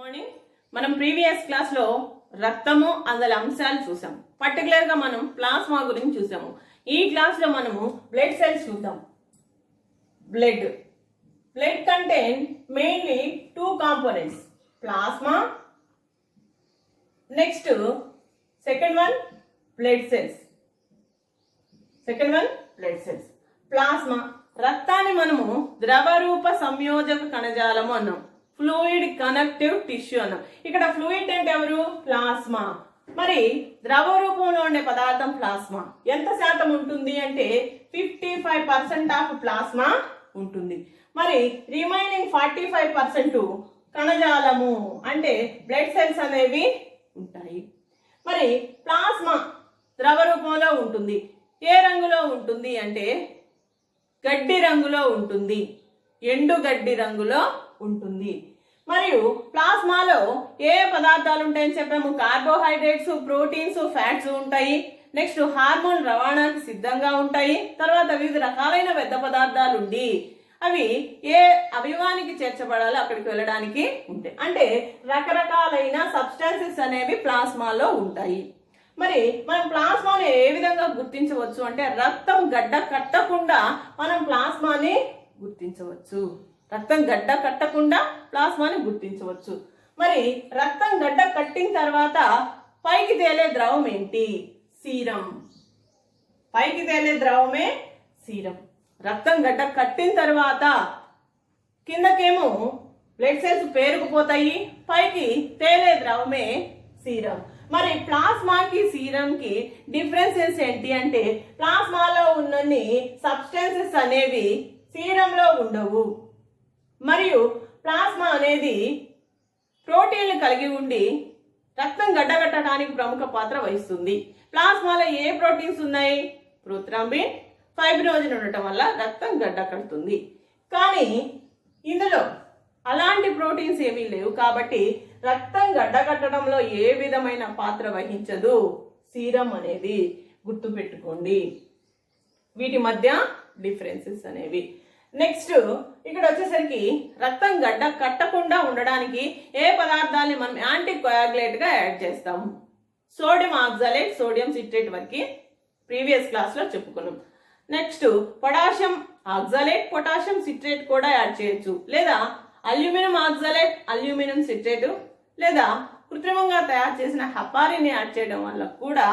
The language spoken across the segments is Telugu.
మార్నింగ్ మనం ప్రీవియస్ క్లాస్ లో రక్తము అందులో అంశాలు చూసాం. పర్టికులర్ గా మనం ప్లాస్మా గురించి చూసాము. ఈ క్లాస్ లో మనము బ్లడ్ సెల్స్ చూద్దాం. Blood contain mainly two components, plasma, next second one blood cells. Plasma రక్తాన్ని మనము ద్రవ రూప సంయోజక కణజాలము అన్నాం, ఫ్లూయిడ్ కనెక్టివ్ టిష్యూ అన్నాం. ఇక్కడ ఫ్లూయిడ్ అంటే ఎవరు? ప్లాస్మా. మరి ద్రవ రూపంలో ఉండే పదార్థం ప్లాస్మా ఎంత శాతం ఉంటుంది అంటే 55% ఆఫ్ ప్లాస్మా ఉంటుంది. మరి రిమైనింగ్ 45% కణజాలము అంటే బ్లడ్ సెల్స్ అనేవి ఉంటాయి. మరి ప్లాస్మా ద్రవ రూపంలో ఉంటుంది. ఏ రంగులో ఉంటుంది అంటే గడ్డి రంగులో ఉంటుంది, ఎండు గడ్డి రంగులో ఉంటుంది. మరియు ప్లాస్మాలో ఏ పదార్థాలు ఉంటాయని చెప్పాము? కార్బోహైడ్రేట్స్, ప్రోటీన్స్, ఫ్యాట్స్ ఉంటాయి. నెక్స్ట్ హార్మోన్ రవాణానికి సిద్ధంగా ఉంటాయి. తర్వాత వివిధ రకాలైన వ్యర్థ పదార్థాలు ఉండి అవి ఏ అవయవానికి చేర్చబడాలో అక్కడికి వెళ్ళడానికి ఉంటాయి. అంటే రకరకాలైన సబ్స్టాన్సెస్ అనేవి ప్లాస్మాలో ఉంటాయి. మరి మనం ప్లాస్మాని ఏ విధంగా గుర్తించవచ్చు అంటే రక్తం గడ్డ కట్టకుండా మనం ప్లాస్మాని గుర్తించవచ్చు. మరి రక్తం గడ్డ కట్టిన తర్వాత పైకి తేలే ద్రవం ఏంటి? సీరం. రక్తం గడ్డ కట్టిన తర్వాత కిందకేమో బ్లడ్ సెల్స్ పేరుకుపోతాయి, పైకి తేలే ద్రవమే సీరం. మరి ప్లాస్మాకి సీరంకి డిఫరెన్సెస్ ఏంటి అంటే ప్లాస్మాలో ఉన్నన్ని సబ్స్టెన్సెస్ అనేవి సీరంలో ఉండవు. మరియు ప్లాస్మా అనేది ప్రోటీన్లు కలిగి ఉండి రక్తం గడ్డగట్టడానికి ప్రముఖ పాత్ర వహిస్తుంది. ప్లాస్మాలో ఏ ప్రోటీన్స్ ఉన్నాయి? ప్రోథ్రాంబిన్, ఫైబ్రినోజన్ ఉండటం వల్ల రక్తం గడ్డ కడుతుంది. కానీ ఇందులో అలాంటి ప్రోటీన్స్ ఏమీ లేవు కాబట్టి రక్తం గడ్డకట్టడంలో ఏ విధమైన పాత్ర వహించదు సీరం అనేది. గుర్తుపెట్టుకోండి వీటి మధ్య డిఫరెన్సెస్ అనేవి. నెక్స్ట్ ఇక్కడ వచ్చేసరికి రక్తం గడ్డ కట్టకుండా ఉండడానికి ఏ పదార్థాన్ని మనం యాంటీకోయాగులేట్ గా యాడ్ చేస్తాము? సోడియం ఆక్సాలేట్, సోడియం సిట్రేట్ వరకు ప్రీవియస్ క్లాస్ లో చెప్పుకున్నాం. నెక్స్ట్ పొటాషియం ఆక్సాలేట్, పొటాషియం సిట్రేట్ కూడా యాడ్ చేయొచ్చు. లేదా అల్యూమినియం ఆక్సాలేట్, అల్యూమినియం సిట్రేట్, లేదా కృత్రిమంగా తయారు చేసిన హెపారిన్ యాడ్ చేయడం వల్ల కూడా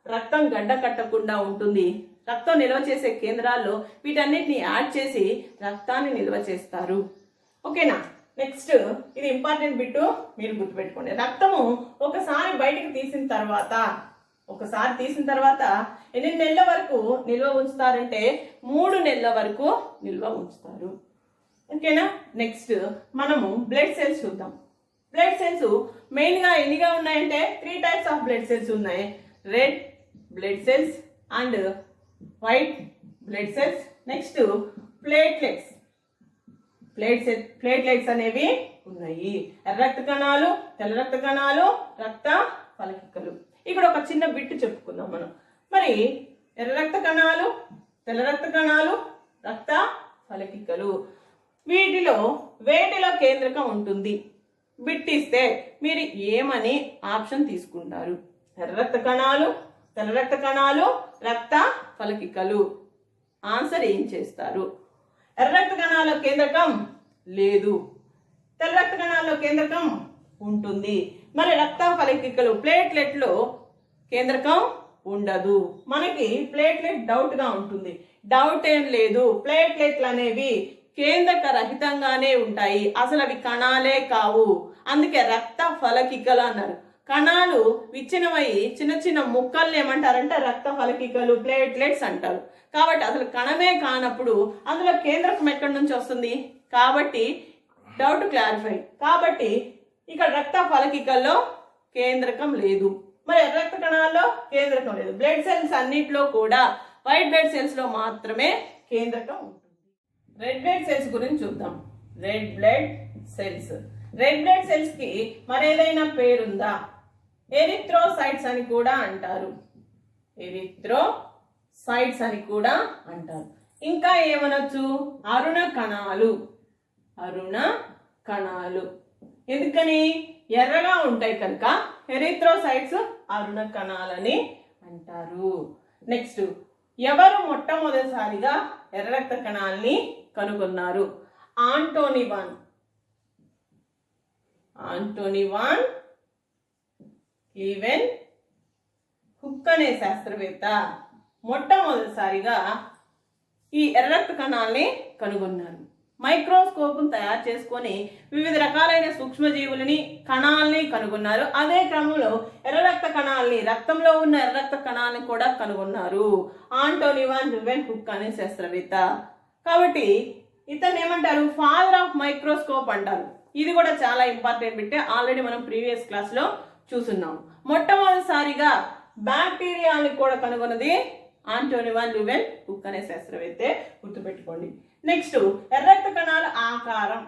రక్తం గడ్డ కట్టకుండా ఉంటుంది. రక్తం నిల్వ చేసే కేంద్రాల్లో వీటన్నిటిని యాడ్ చేసి రక్తాన్ని నిల్వ చేస్తారు. ఓకేనా? నెక్స్ట్ ఇది ఇంపార్టెంట్ బిట్టు, మీరు గుర్తుపెట్టుకోండి. రక్తము ఒకసారి బయటకు తీసిన తర్వాత ఎన్ని నెలల వరకు నిల్వ ఉంచుతారంటే 3 నెలల వరకు నిల్వ ఉంచుతారు. ఓకేనా? నెక్స్ట్ మనము బ్లడ్ సెల్స్ చూద్దాం. బ్లడ్ సెల్స్ మెయిన్ గా ఎన్నిగా ఉన్నాయంటే 3 టైప్స్ ఆఫ్ బ్లడ్ సెల్స్ ఉన్నాయి. Red blood cells and white blood cells. Next platelets అనేవి ఉన్నాయి. ఎర్ర రక్త కణాలు, తెల్ల రక్త కణాలు, రక్త ఫలకికలు. ఇక్కడ ఒక చిన్న బిట్టు చెప్పుకుందాం మనం. మరి ఎర్ర రక్త కణాలు, తెల్ల రక్త కణాలు, రక్త ఫలకికలు, వేటిలో కేంద్రకం ఉంటుంది? బిట్టిస్తే మీరు ఏమని ఆప్షన్ తీసుకుంటారు? ఎర్ర రక్త కణాలు, తెల్ల రక్త కణాలు, రక్త ఫలకికలు. ఆన్సర్ ఏం చేస్తారు? ఎర్ర రక్త కణాల్లో కేంద్రకం లేదు, తెల్ల రక్త కణాల్లో కేంద్రకం ఉంటుంది. మరి రక్త ఫలకికలు ప్లేట్లెట్లో కేంద్రకం ఉండదు. మనకి ప్లేట్లెట్ డౌట్ గా ఉంటుంది. డౌట్ ఏం లేదు, ప్లేట్లెట్లు అనేవి కేంద్రక రహితంగానే ఉంటాయి, అసలు అవి కణాలే కావు. అందుకే రక్త ఫలకికలు అన్నారు. కణాలు విచ్ఛిన్నమై చిన్న చిన్న ముక్కల్ని ఏమంటారంటే రక్త ఫలకికలు, ప్లేట్లెట్స్ అంటారు. కాబట్టి అసలు కణమే కానప్పుడు అందులో కేంద్రకం ఎక్కడి నుంచి వస్తుంది? కాబట్టి డౌట్ క్లారిఫై. కాబట్టి ఇక్కడ రక్త ఫలకికల్లో కేంద్రకం లేదు. మరి ఎర్ర రక్త కణాల్లో కేంద్రకం లేదు. బ్లడ్ సెల్స్ అన్నిట్లో కూడా వైట్ బ్లడ్ సెల్స్ లో మాత్రమే కేంద్రకం ఉంటుంది. రెడ్ బ్లడ్ సెల్స్ గురించి చూద్దాం. రెడ్ బ్లడ్ సెల్స్ కి మరేదైనా పేరుందా? ఎరిథ్రోసైట్స్ అని కూడా అంటారు. ఇంకా ఏమనొచ్చు? అరుణ కణాలు. ఎందుకని ఎర్రగా ఉంటాయి కనుక ఎరిథ్రోసైట్స్ అరుణ కణాలని అంటారు. నెక్స్ట్, ఎవరు మొట్టమొదటిసారిగా ఎర్ర రక్త కణాలని కనుగొన్నారు? ఆంటోనీ వాన్ లీవెన్ హుక్ అనే శాస్త్రవేత్త మొట్టమొదటిసారిగా ఈ ఎర్ర రక్త కణాలని కనుగొన్నారు. మైక్రోస్కోప్ను తయారు చేసుకొని వివిధ రకాలైన సూక్ష్మజీవులని కణాలని కనుగొన్నారు. అదే క్రమంలో ఎర్ర రక్త కణాలని, రక్తంలో ఉన్న ఎర్ర రక్త కణాలను కూడా కనుగొన్నారు ఆంటోనీ వాన్ లీవెన్ హుక్ అనే శాస్త్రవేత్త. కాబట్టి ఇతను ఏమంటారు? ఫాదర్ ఆఫ్ మైక్రోస్కోప్ అంటారు. ఇది కూడా చాలా ఇంపార్టెంట్ బిట్, ఆల్రెడీ మనం ప్రీవియస్ క్లాస్ లో చూస్తున్నాం. మొట్టమొదటిసారిగా బ్యాక్టీరియాని కూడా కనుగొన్నది ఆంటోనీ వాన్ లీవెన్ హుక్ అనే శాస్త్రవేత్తే, గుర్తుపెట్టుకోండి. నెక్స్ట్, ఎర్ర రక్త కణాల ఆకారం.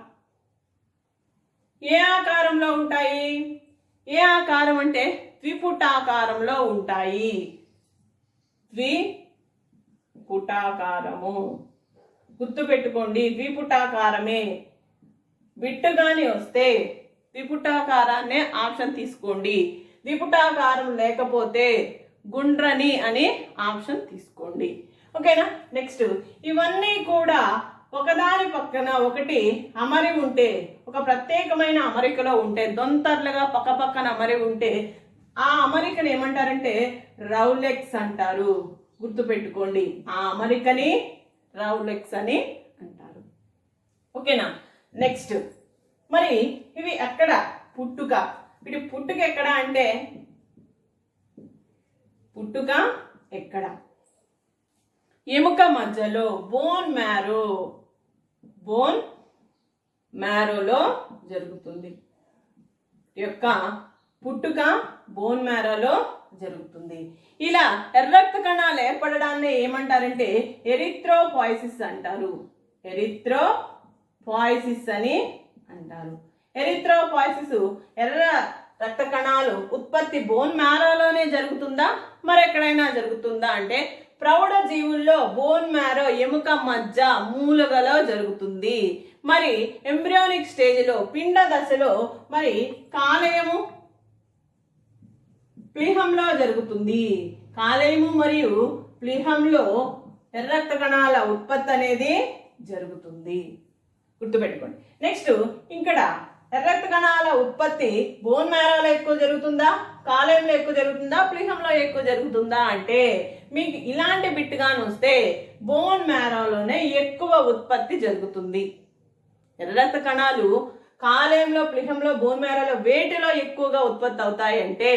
ఏ ఆకారంలో ఉంటాయి? ఏ ఆకారం అంటే ద్విపుటాకారంలో ఉంటాయి. ద్విపుటాకారము గుర్తుపెట్టుకోండి, ద్విపుటాకారమే. బిట్టుగాని వస్తే ద్విపుటాకారాన్నే ఆప్షన్ తీసుకోండి. ద్విపుటాకారం లేకపోతే గుండ్రని అనే ఆప్షన్ తీసుకోండి. ఓకేనా? నెక్స్ట్, ఇవన్నీ కూడా ఒకదాని పక్కన ఒకటి అమరి ఉంటే, ఒక ప్రత్యేకమైన అమరికలో ఉంటే, దొంతర్లుగా పక్క పక్కన అమరి ఉంటే ఆ అమరికని ఏమంటారంటే రౌలెక్స్ అంటారు. గుర్తుపెట్టుకోండి, ఆ అమరికని రౌలెక్స్ అని అంటారు. ఓకేనా? నెక్స్ట్, మరి ఇవి ఎక్కడ? పుట్టుక. వీటి పుట్టుక ఎక్కడ అంటే, పుట్టుక ఎక్కడ? ఎముక మధ్యలో, బోన్ మ్యారోలో జరుగుతుంది. యొక్క పుట్టుక బోన్ మ్యారోలో జరుగుతుంది. ఇలా ఎర్ర రక్త కణాలు ఏర్పడడాన్ని ఏమంటారంటే ఎరిథ్రోపాయిసిస్ అంటారు. ఎరిథ్రోపాయిసిస్ అని అంటారు. ఎరిథ్రోపాయిసిస్ ఎర్ర రక్త కణాలు ఉత్పత్తి బోన్ మ్యారోలోనే జరుగుతుందా, మరెక్కడైనా జరుగుతుందా అంటే ప్రౌఢ జీవుల్లో బోన్ మ్యారో ఎముక మధ్య మూలగలో జరుగుతుంది. మరి ఎంబ్రియోనిక్ స్టేజ్లో, పిండ దశలో మరి కాలేయము ప్లీహంలో జరుగుతుంది. కాలేయము మరియు ప్లీహంలో ఎర్ర రక్త కణాల ఉత్పత్తి అనేది జరుగుతుంది. గుర్తుపెట్టుకోండి. నెక్స్ట్, ఇక్కడ ఎర్ర రక్త కణాల ఉత్పత్తి బోన్ మ్యారోలో ఎక్కువ జరుగుతుందా, కాలేయంలో ఎక్కువ జరుగుతుందా, ప్లీహంలో ఎక్కువ జరుగుతుందా అంటే మీకు ఇలాంటి బిట్టుగాను వస్తే బోన్ మ్యారోలోనే ఎక్కువ ఉత్పత్తి జరుగుతుంది. ఎర్ర రక్త కణాలు కాలేయంలో, ప్లీహంలో, బోన్ మ్యారోలో వేటిలో ఎక్కువగా ఉత్పత్తి అవుతాయి అంటే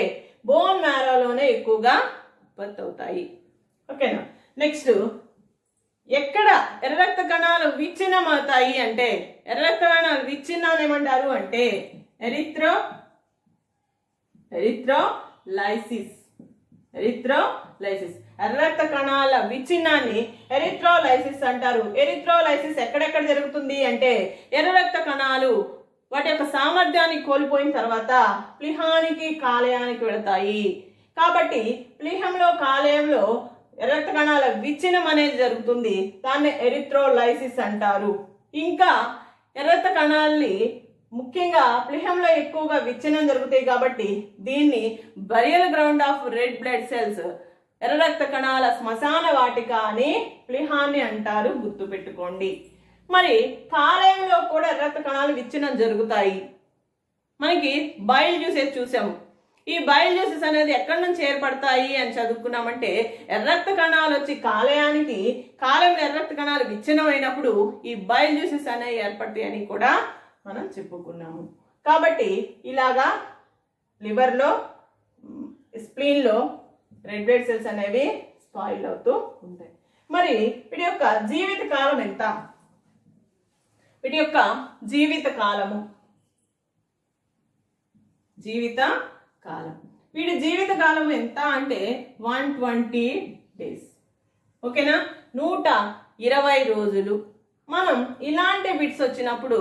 బోన్ మ్యారోలోనే ఎక్కువగా ఉత్పత్తి అవుతాయి. ఓకేనా? నెక్స్ట్, ఎక్కడ ఎర్ర రక్త కణాలు విచ్ఛిన్నం అవుతాయి అంటే, ఎర్ర రక్త కణాలు విచ్ఛిన్నాన్ని ఏమంటారు అంటే ఎరిథ్రోలైసిస్. ఎర్ర రక్త కణాల విచ్ఛిన్నాన్ని ఎరిథ్రోలైసిస్ అంటారు. ఎరిథ్రోలైసిస్ ఎక్కడెక్కడ జరుగుతుంది అంటే ఎర్ర రక్త కణాలు వాటి యొక్క సామర్థ్యాన్ని కోల్పోయిన తర్వాత ప్లీహానికి, కాలేయానికి వెళతాయి. కాబట్టి ప్లీహంలో, కాలేయంలో ఎర్ర రక్త కణాల విచ్ఛిన్నం అనేది జరుగుతుంది. దాన్ని ఎరిథ్రోలైసిస్ అంటారు. ఇంకా ఎర్ర రక్త కణాలని ముఖ్యంగా ప్లీహంలో ఎక్కువగా విచ్ఛిన్నం జరుగుతాయి కాబట్టి దీన్ని burial ground of red blood cells, ఎర్ర రక్త కణాల శ్మశాన వాటిక అని ప్లీహాన్ని అంటారు. గుర్తుపెట్టుకోండి. మరి కాలేయంలో కూడా ఎర్ర రక్త కణాలు విచ్ఛిన్నం జరుగుతాయి. మనకి బైల్ జ్యూసెస్ చూసాము. ఈ బైల్ జ్యూసెస్ అనేది ఎక్కడి నుంచి ఏర్పడతాయి అని చదువుకున్నామంటే ఎర్ర రక్త కణాలు వచ్చి కాలేయానికి, కాలేయంలో ఎర్ర రక్త కణాలు విచ్ఛిన్నమైనప్పుడు ఈ బైల్ జ్యూసెస్ అనేవి ఏర్పడతాయి అని కూడా మనం చెప్పుకున్నాము. కాబట్టి ఇలాగా లివర్లో, స్ప్లీన్లో రెడ్ బ్లడ్ సెల్స్ అనేవి స్పాయిల్ అవుతూ ఉంటాయి. మరి వీటి యొక్క జీవిత కాలం ఎంత? వీటి యొక్క జీవిత కాలం వీడి జీవిత కాలం ఎంత అంటే 120 days. ఓకేనా? 120 రోజులు. మనం ఇలాంటి బిట్స్ వచ్చినప్పుడు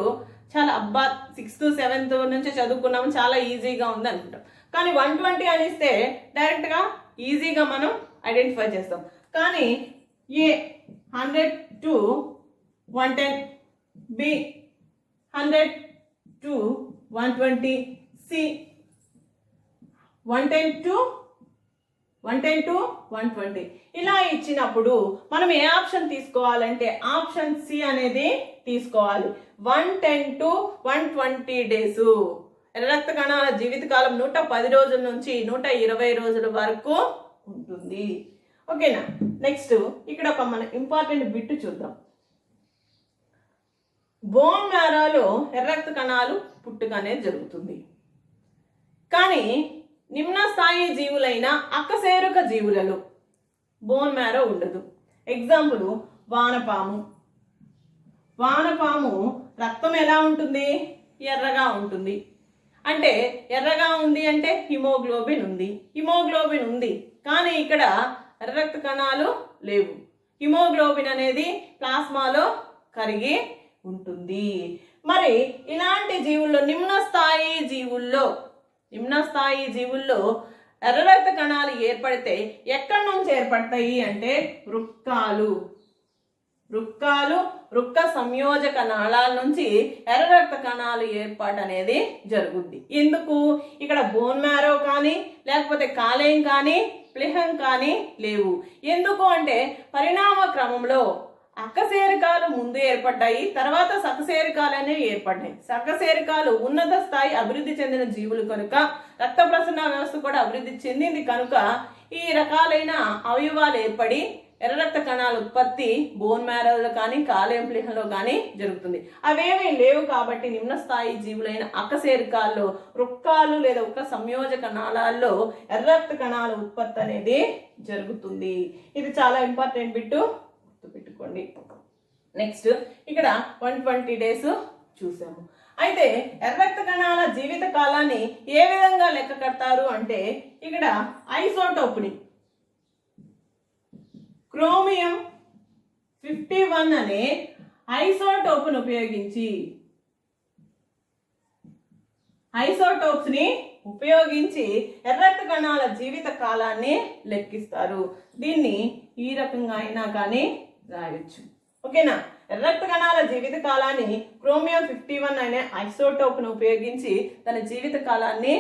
చాలా అబ్బా 6th 7th నుంచి చదువుకున్నాము, చాలా ఈజీగా ఉంది అనుకుంటాం. కానీ 120 అనిస్తే డైరెక్ట్గా ఈజీగా మనం ఐడెంటిఫై చేస్తాం. కానీ A 100 to 110, B 100 to 120 C 110 to 120 ఇలా ఇచ్చినప్పుడు మనం ఏ ఆప్షన్ తీసుకోవాలంటే ఆప్షన్ సి అనేది తీసుకోవాలి. 110 to 120 డేస్ ఎర్ర రక్త కణాల జీవితకాలం 110 రోజుల నుంచి 120 రోజుల వరకు ఉంటుంది. ఓకేనా. నెక్స్ట్ ఇక్కడ ఒక మన ఇంపార్టెంట్ బిట్ చూద్దాం. బోన్ మ్యారోలో ఎర్ర రక్త కణాలు పుట్టుక అనేది జరుగుతుంది. కానీ నిమ్న స్థాయి జీవులైన అకశేరుక జీవులలో బోన్ మ్యారో ఉండదు. ఎగ్జాంపుల్ వానపాము. వానపాము రక్తం ఎలా ఉంటుంది? ఎర్రగా ఉంటుంది. అంటే ఎర్రగా ఉంది అంటే హిమోగ్లోబిన్ ఉంది. హిమోగ్లోబిన్ ఉంది కానీ ఇక్కడ ఎర్ర రక్త కణాలు లేవు. హిమోగ్లోబిన్ అనేది ప్లాస్మాలో కరిగి ఉంటుంది. మరి ఇలాంటి జీవుల్లో నిమ్న స్థాయి జీవుల్లో ఎర్ర రక్త కణాలు ఏర్పడితే ఎక్కడి నుంచి ఏర్పడతాయి అంటే వృక్క సంయోజక నాళాల నుంచి ఎర్ర రక్త కణాలు ఏర్పాటు అనేది జరుగుద్ది. ఎందుకు? ఇక్కడ బోన్ మ్యారో కానీ లేకపోతే కాలేయం కానీ ప్లిహం కానీ లేవు. ఎందుకు అంటే పరిణామ క్రమంలో అకశేరుకాలు ముందు ఏర్పడ్డాయి, తర్వాత సకశేరుకాలు అనేవి ఏర్పడ్డాయి. సకశేరుకాలు ఉన్నత స్థాయి అభివృద్ధి చెందిన జీవులు కనుక రక్త ప్రసరణ వ్యవస్థ కూడా అభివృద్ధి చెందింది కనుక ఈ రకాలైన అవయవాలు ఏర్పడి ఎర్ర రక్త కణాల ఉత్పత్తి బోన్ మ్యారోలో కానీ కాలేయం ప్లిహంలో కానీ జరుగుతుంది. అవేమీ లేవు కాబట్టి నిమ్న స్థాయి జీవులైన అకశేరుకాల్లో వృక్కాలు లేదా వృక్క సంయోజక నాళాల్లో ఎర్ర రక్త కణాల ఉత్పత్తి అనేది జరుగుతుంది. ఇది చాలా ఇంపార్టెంట్ బిట్టు, గుర్తుపెట్టుకోండి. నెక్స్ట్ ఇక్కడ 120 డేస్ చూసాము. అయితే ఎర్ర రక్త కణాల జీవిత కాలాన్ని ఏ విధంగా లెక్క కడతారు అంటే ఇక్కడ ఐసోటోప్ని క్రోమియం 51 అనే ఐసోటోప్ను ఉపయోగించి ఎర్ర రక్త కణాల జీవిత కాలాన్ని లెక్కిస్తారు. దీన్ని ఈ రకంగా అయినా కానీ రాయొచ్చు. ఓకేనా. ఎర్ర రక్త కణాల జీవిత కాలాన్ని క్రోమియం 51 అనే ఐసోటోప్ను ఉపయోగించి తన జీవిత కాలాన్ని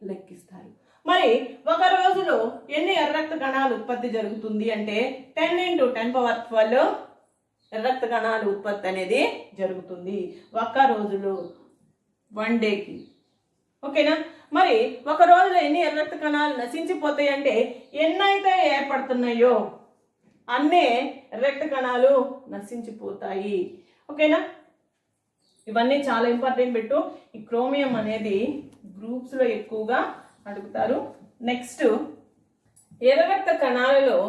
లెక్కిస్తారు. మరి ఒక రోజులో ఎన్ని ఎర్ర రక్త కణాలు ఉత్పత్తి జరుగుతుంది అంటే 10 × 10⁻12 ఎర్ర రక్త కణాల ఉత్పత్తి అనేది జరుగుతుంది ఒక రోజులో, 1 డేకి. ఓకేనా. మరి ఒక రోజులో ఎన్ని ఎర్ర రక్త కణాలు నశించిపోతాయి అంటే ఎన్నైతే ఏర్పడుతున్నాయో అన్నే ఎర్ర రక్త కణాలు నశించిపోతాయి. ఓకేనా. ఇవన్నీ చాలా ఇంపార్టెంట్ పెట్టు. ఈ క్రోమియం అనేది గ్రూప్స్లో ఎక్కువగా అడుగుతారు. నెక్స్ట్ ఎర్ర రక్త కణాలలో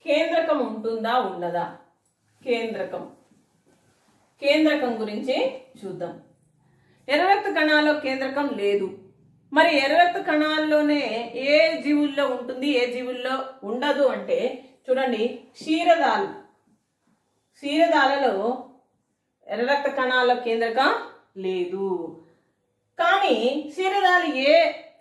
కేంద్రకం ఉంటుందా ఉండదా? కేంద్రకం గురించి చూద్దాం. ఎర్ర రక్త కణాల్లో కేంద్రకం లేదు. మరి ఎర్ర రక్త కణాల్లోనే ఏ జీవుల్లో ఉంటుంది ఏ జీవుల్లో ఉండదు అంటే చూడండి, క్షీరదాలలో ఎర్ర రక్త కణాల్లో కేంద్రకం లేదు. కానీ క్షీరదాలు ఏ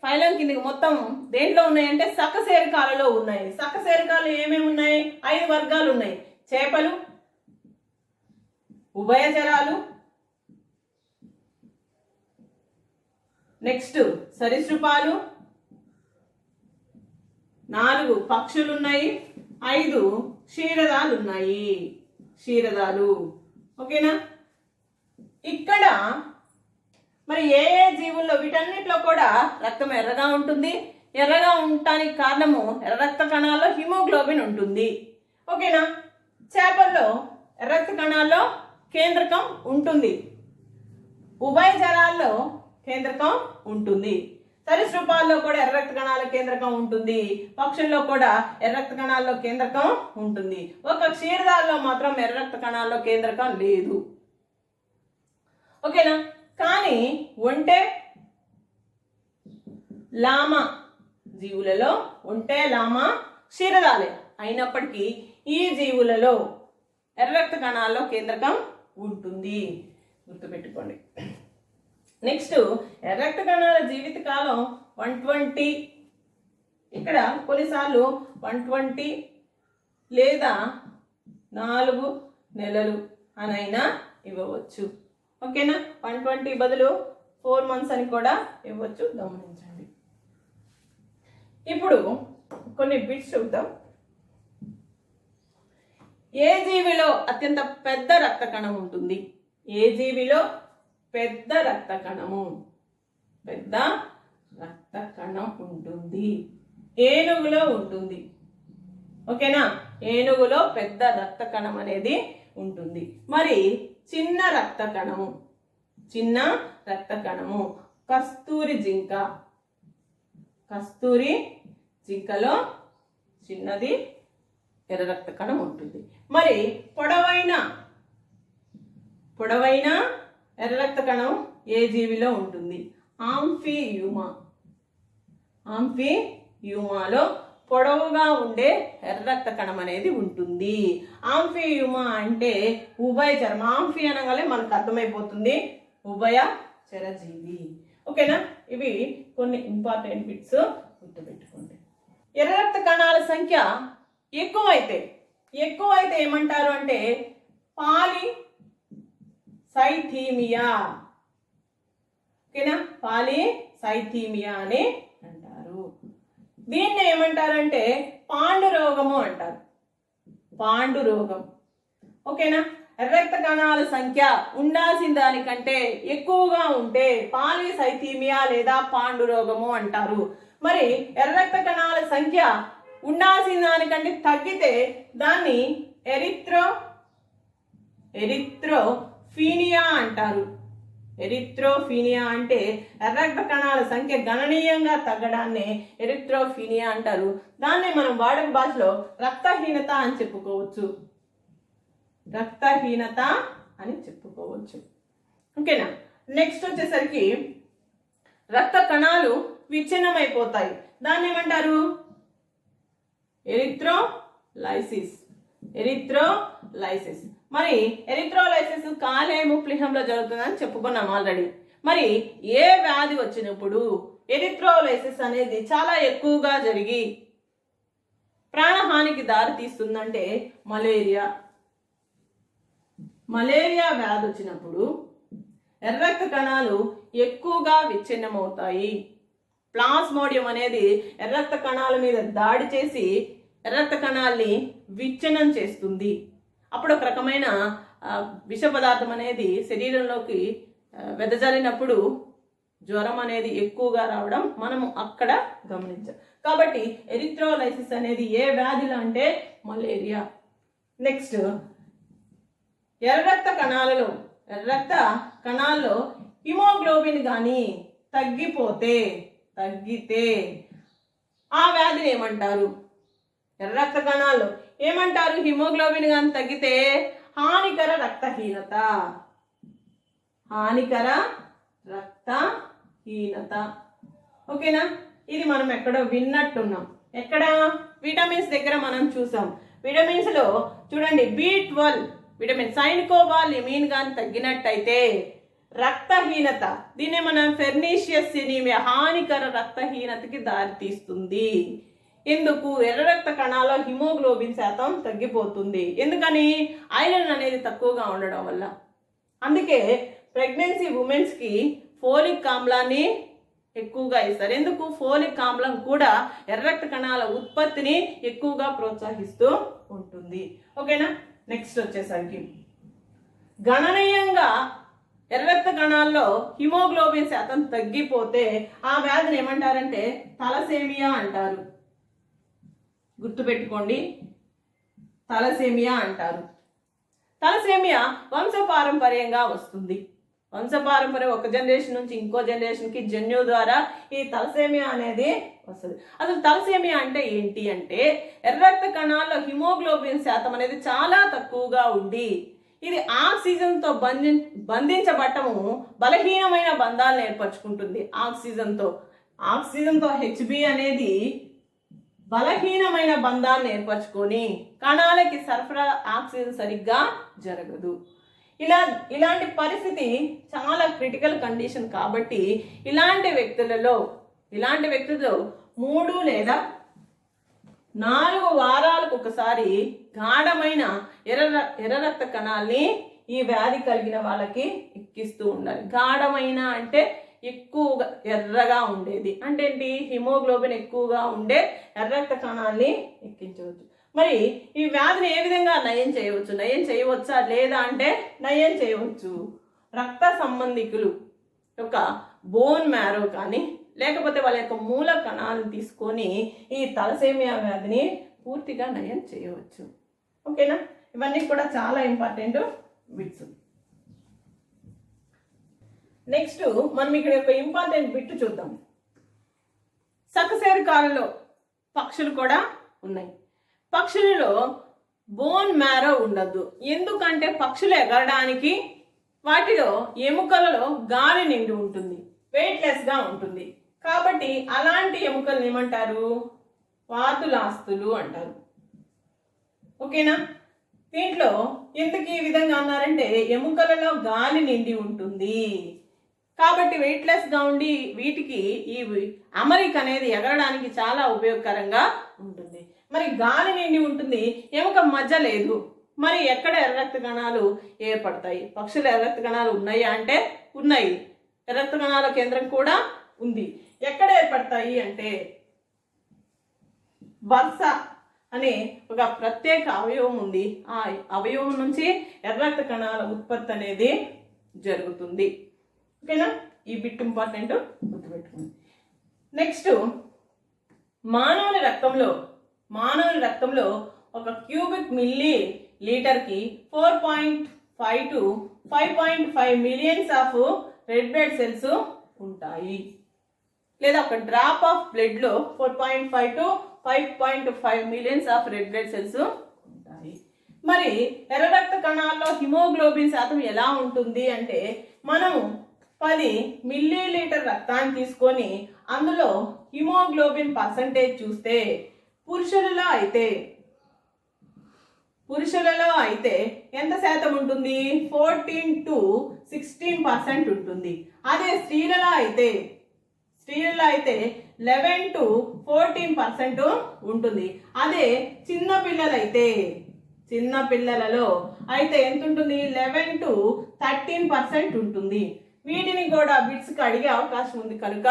ఫైలం కిందకి మొత్తం దేంట్లో ఉన్నాయంటే సకశేరుకాలలో ఉన్నాయి. సకశేరుకాలు ఏమేమి ఉన్నాయి? 5 వర్గాలు ఉన్నాయి. చేపలు, ఉభయచరాలు, నెక్స్ట్ సరీసృపాలు, 4 పక్షులు ఉన్నాయి, 5 క్షీరదాలు ఉన్నాయి. ఓకేనా. ఇక్కడ మరి ఏ జీవుల్లో వీటన్నిటిలో కూడా రక్తం ఎర్రగా ఉంటుంది. ఎర్రగా ఉండటానికి కారణము ఎర్ర రక్త కణాల్లో హిమోగ్లోబిన్ ఉంటుంది. ఓకేనా. చేపల్లో ఎర్ర రక్త కణాల్లో కేంద్రకం ఉంటుంది. ఉభయచరాల్లో కేంద్రకం ఉంటుంది. సరీసృపాల్లో కూడా ఎర్ర రక్త కణాల కేంద్రకం ఉంటుంది. పక్షుల్లో కూడా ఎర్ర రక్త కణాల్లో కేంద్రకం ఉంటుంది. ఒక క్షీరదాల్లో మాత్రం ఎర్ర రక్త కణాల్లో కేంద్రకం లేదు. ఓకేనా. కానీ ఒంటె, లామా జీవులలో లామా క్షీరదాలే అయినప్పటికీ ఈ జీవులలో ఎర్ర రక్త కణాల్లో కేంద్రకం ఉంటుంది, గుర్తుపెట్టుకోండి. నెక్స్ట్ ఎర్ర రక్త కణాల జీవిత కాలం 120. ఇక్కడ కొన్నిసార్లు 120 లేదా 4 నెలలు అనైనా ఇవ్వవచ్చు. ఓకేనా. 120 బదులు 4 months అని కూడా ఇవ్వచ్చు, గమనించండి. ఇప్పుడు కొన్ని బిట్స్ చూద్దాం. ఏ జీవిలో అత్యంత పెద్ద రక్త కణం ఉంటుంది? ఏ జీవిలో పెద్ద రక్త కణం ఉంటుంది? ఏనుగులో ఉంటుంది. ఓకేనా? ఏనుగులో పెద్ద రక్త కణం అనేది ఉంటుంది. మరి చిన్న రక్త కణము కస్తూరి జింకలో చిన్నది ఎర్ర రక్త కణం ఉంటుంది. మరి పొడవైన ఎర్ర రక్త కణం ఏ జీవిలో ఉంటుంది? ఆంఫియూమాలో పొడవుగా ఉండే ఎర్ర రక్త కణం అనేది ఉంటుంది. ఆంఫియూమా అంటే ఉభయచరం. ఆంఫి అనగానే మనకు అర్థమైపోతుంది, ఉభయచరజీవి. ఓకేనా? ఇవి కొన్ని ఇంపార్టెంట్ బిట్స్ గుర్తుపెట్టుకోండి. ఎర్ర రక్త కణాల సంఖ్య ఎక్కువైతే ఏమంటారు అంటే పాలిసైథీమియా. ఓకేనా? పాలిసైథీమియా అని అంటారు. దీన్ని ఏమంటారంటే పాండురోగము అంటారు. పాండురోగం. ఓకేనా? ఎర్ర రక్త కణాల సంఖ్య ఉండాల్సిన దానికంటే ఎక్కువగా ఉంటే పాలిసైథీమియా లేదా పాండురోగము అంటారు. మరి ఎర్ర రక్త కణాల సంఖ్య ఉండాల్సిన దానికంటే తగ్గితే దాన్ని ఎరిత్రోఫీనియా అంటారు. ఎరిత్రోఫీనియా అంటే ఎర్ర రక్త కణాల సంఖ్య గణనీయంగా తగ్గడాన్ని ఎరిత్రోఫీనియా అంటారు. దాన్ని మనం వాడుక భాషలో రక్తహీనత అని చెప్పుకోవచ్చు. ఓకేనా? నెక్స్ట్ వచ్చేసరికి రక్త కణాలు విచ్ఛిన్నమైపోతాయి. దాన్ని ఏమంటారు? ఎరిత్రోలైసిస్. మరి ఎరిత్రోలైసిస్ కాలేయం ప్లీహంలో జరుగుతుందని చెప్పుకున్నాం ఆల్రెడీ. మరి ఏ వ్యాధి వచ్చినప్పుడు ఎరిత్రోలైసిస్ అనేది చాలా ఎక్కువగా జరిగి ప్రాణహానికి దారి తీస్తుందంటే మలేరియా వ్యాధి వచ్చినప్పుడు ఎర్ర రక్త కణాలు ఎక్కువగా విచ్ఛిన్నమవుతాయి. ప్లాస్మోడియం అనేది ఎర్ర రక్త కణాల మీద దాడి చేసి ఎర్ర రక్త కణాలని విచ్ఛిన్నం చేస్తుంది. అప్పుడు ఒక రకమైన విష పదార్థం అనేది శరీరంలోకి వెదజల్లినప్పుడు జ్వరం అనేది ఎక్కువగా రావడం మనము అక్కడ గమనించాం. కాబట్టి ఎరిత్రోలైసిస్ అనేది ఏ వ్యాధిలో అంటే మలేరియా. నెక్స్ట్, ఎర్ర రక్త కణాల్లో హిమోగ్లోబిన్ కానీ తగ్గితే ఆ వ్యాధిని ఏమంటారు? ఎర్ర రక్త కణాలు ఏమంటారు? హిమోగ్లోబిన్ కానీ తగ్గితే హానికర రక్తహీనత. ఓకేనా? ఇది మనం ఎక్కడో విన్నట్టున్నాం. ఎక్కడ? విటమిన్స్ దగ్గర మనం చూసాం. విటమిన్స్ లో చూడండి, B12 విటమిన్ సైన్కోబాలిమిన్ కానీ తగ్గినట్టయితే రక్తహీనత, దీన్నే మనం ఫెర్నీషియస్ ఎనీమియా, హానికర రక్తహీనతకి దారితీస్తుంది. ఎందుకు? ఎర్ర రక్త కణాల్లో హిమోగ్లోబిన్ శాతం తగ్గిపోతుంది. ఎందుకని? ఐరన్ అనేది తక్కువగా ఉండడం వల్ల. అందుకే ప్రెగ్నెన్సీ ఉమెన్స్ కి ఫోలిక్ ఆమ్లాన్ని ఎక్కువగా ఇస్తారు. ఎందుకు? ఫోలిక్ ఆమ్లం కూడా ఎర్ర రక్త కణాల ఉత్పత్తిని ఎక్కువగా ప్రోత్సహిస్తూ ఉంటుంది. ఓకేనా? నెక్స్ట్ వచ్చేసరికి గణనీయంగా ఎర్ర రక్త కణాల్లో హిమోగ్లోబిన్ శాతం తగ్గిపోతే ఆ వ్యాధిని ఏమంటారంటే తలసేమియా అంటారు. గుర్తుపెట్టుకోండి, తలసేమియా అంటారు. తలసేమియా వంశపారంపర్యంగా వస్తుంది. వంశపారంపర్యం ఒక జనరేషన్ నుంచి ఇంకో జనరేషన్కి జన్యు ద్వారా ఈ తలసేమియా అనేది వస్తుంది. అసలు తలసేమియా అంటే ఏంటి అంటే ఎర్ర రక్త కణాల్లో హిమోగ్లోబిన్ శాతం అనేది చాలా తక్కువగా ఉండి ఇది ఆక్సిజన్తో బంధించబట్టము బలహీనమైన బంధాలను ఏర్పరచుకుంటుంది. ఆక్సిజన్తో హెచ్బి అనేది బలహీనమైన బంధాలను ఏర్పరచుకొని కణాలకి సరఫరా ఆక్సిజన్ సరిగ్గా జరగదు. ఇలాంటి పరిస్థితి చాలా క్రిటికల్ కండిషన్. కాబట్టి ఇలాంటి వ్యక్తులలో 3 లేదా 4 వారాలకు ఒకసారి గాఢమైన ఎర్ర రక్త కణాల్ని ఈ వ్యాధి కలిగిన వాళ్ళకి ఎక్కిస్తూ ఉండాలి. గాఢమైన అంటే ఎక్కువగా ఎర్రగా ఉండేది. అంటే ఏంటి? హిమోగ్లోబిన్ ఎక్కువగా ఉండే ఎర్ర రక్త కణాలని ఎక్కించవచ్చు. మరి ఈ వ్యాధిని ఏ విధంగా నయం చేయవచ్చు? నయం చేయవచ్చా లేదా అంటే నయం చేయవచ్చు. రక్త సంబంధికులు యొక్క బోన్ మ్యారో కానీ లేకపోతే వాళ్ళ యొక్క మూల కణాలను తీసుకొని ఈ తలసేమియా వ్యాధిని పూర్తిగా నయం చేయవచ్చు. ఓకేనా? ఇవన్నీ కూడా చాలా ఇంపార్టెంట్ బిట్స్. నెక్స్ట్ మనం ఇక్కడ ఒక ఇంపార్టెంట్ బిట్ చూద్దాం. సకశేరుకాలలో పక్షులు కూడా ఉన్నాయి. పక్షులలో బోన్ మ్యారో ఉండదు. ఎందుకంటే పక్షులు ఎగరడానికి వాటిలో ఎముకలలో గాలి నిండి ఉంటుంది, వెయిట్లెస్ గా ఉంటుంది. కాబట్టి అలాంటి ఎముకలను ఏమంటారు? వాతులాస్తులు అంటారు. ఓకేనా? దీంట్లో ఎందుకు ఈ విధంగా అన్నారంటే ఎముకలలో గాలి నిండి ఉంటుంది కాబట్టి వెయిట్లెస్ గా ఉండి వీటికి ఈ అమరిక అనేది ఎగరడానికి చాలా ఉపయోగకరంగా ఉంటుంది. మరి గాలి నిండి ఉంటుంది, ఎముక మధ్య లేదు. మరి ఎక్కడ ఎర్ర రక్త కణాలు ఏర్పడతాయి? పక్షుల ఎర్ర రక్త కణాలు ఉన్నాయా అంటే ఉన్నాయి. ఎర్ర రక్త కణాల కేంద్రం కూడా ఉంది. ఎక్కడ ఏర్పడతాయి అంటే వర్స అనే ఒక ప్రత్యేక అవయవం ఉంది. ఆ అవయవం నుంచి ఎర్ర రక్త కణాల ఉత్పత్తి అనేది జరుగుతుంది. ఓకేనా? ఈ బిట్ ఇంపార్టెంట్, గుర్తుపెట్టుకోండి. నెక్స్ట్ మానవుని రక్తంలో ఒక క్యూబిక్ మిల్లీ లీటర్కి 4.5 to 5.5 millions of red blood cells ఉంటాయి. లేదా ఒక డ్రాప్ ఆఫ్ బ్లడ్ లో 4.5 to 5.5 millions of red blood cells ఉంటాయి. మరి ఎర్ర రక్త కణాల్లో హిమోగ్లోబిన్ శాతం ఎలా ఉంటుంది అంటే మనము 10 మిల్లీలీటర్ రక్తాన్ని తీసుకొని అందులో హిమోగ్లోబిన్ పర్సంటేజ్ చూస్తే పురుషులలో అయితే ఎంత శాతం ఉంటుంది? 14 to 16% ఉంటుంది. అదే స్త్రీలలో అయితే 11 to 14% ఉంటుంది. అదే చిన్న పిల్లలలో అయితే ఎంత ఉంటుంది? 11 to 13% ఉంటుంది. వీటిని కూడా బిట్స్ కి అడిగే అవకాశం ఉంది కనుక